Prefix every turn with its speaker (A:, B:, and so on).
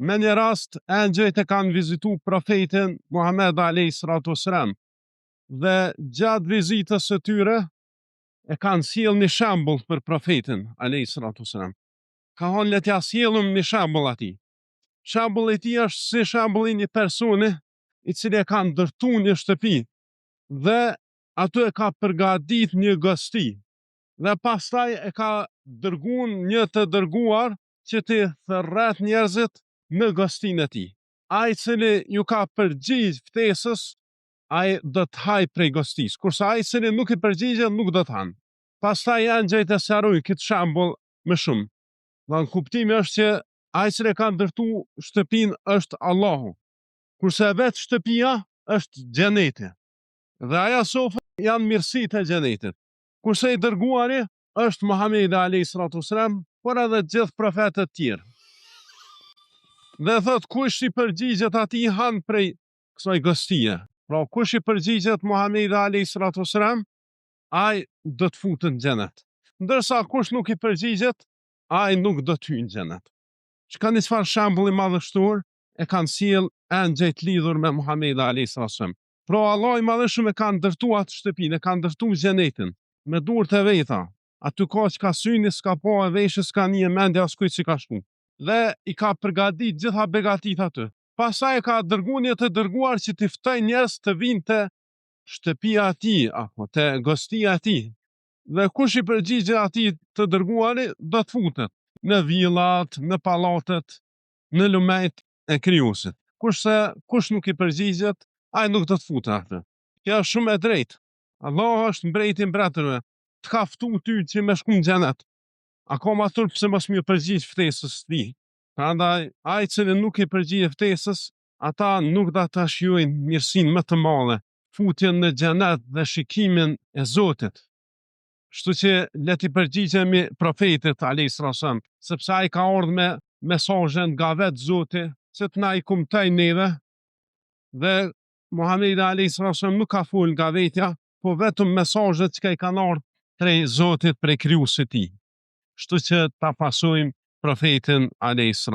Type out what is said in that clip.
A: Me një rast, engjëjt e kanë vizitu profetin Muhammed a.s. Dhe gjatë vizitës së tyre e kanë sjell një shembull për profetin a.s. Ka thonë le t'ja sjellëm një shembull atij. Shembulli i tij është si shembulli një personi i cili e ka ndërtu një shtëpi dhe aty e ka përgatit një gosti dhe pastaj e ka dërguar një të dërguar që t'i thërret njerëzit në gostinë e tij. Ai cili ju ka përgjigj ftesës, ai do të haj prej gostisë, kurse ai cili nuk i përgjigjet nuk do të hanë. Pastaj engjëjt e sqarojnë këtë shembull më shumë. Dhe në kuptimi është që ai cili ka ndërtu shtëpinë është Allahu, kurse vetë shtëpia është xheneti. Dhe aja sofa janë mirësitë e xhenetit. Kurse i dërguari është Muhamedi a.s. por edhe gjithë profetët tjerë. Dhe thot kush i përgjigjet atij han prej kësaj gostie. Pra kush i përgjigjet Muhamedi a.s. ai do të futet në xhenet. Ndërsa kush nuk i përgjigjet, ai nuk do të hyjë në xhenet. Çka një çfarë shembulli madhështor e kanë sjell engjëjt lidhur me Muhamedi a.s. Pra Allah i madhëshëm e ka ndërtu atë shtëpinë, e ka ndërtu xhenetin me durë të veta. Aty ka çka syni s'ka pa e veshë s'ka një mendje as kujt si ka shku. Dhe i ka përgatit gjitha begatit aty. Pastaj e ka dërguar një të dërguar që t'i ftoj njerëz të vinë te shtëpia e tij apo te gostia e tij. Dhe kush i përgjigjet atij të dërguari do të futet në villat, në pallatet, në lumejt e krijuesit. Kurse kush nuk i përgjigjet, ai nuk do të futet aty. Kjo është shumë e drejtë. Allah është mbreti i mbretërve. T'ka ftu ty që me shku në xhenet. Akoma turp se mos më përgjigj ftesës së tij. Prandaj ai cili nuk i përgjigj ftesës, ata nuk do ta shijojnë mirësinë më të madhe, futjen në xhenet dhe shikimin e Zotit. Kështu që le t'i përgjigjemi profetit a.s. sepse ai ka ardhur me mesazhen nga vetë Zoti, që të na i kumtoj neve. Dhe Muhamedi a.s. nuk ka fol nga vetja, po vetëm mesazhet që i kanë ardhur prej Zotit, prej krijuesit të tij. Kështu që ta pasojmë profetin a.s.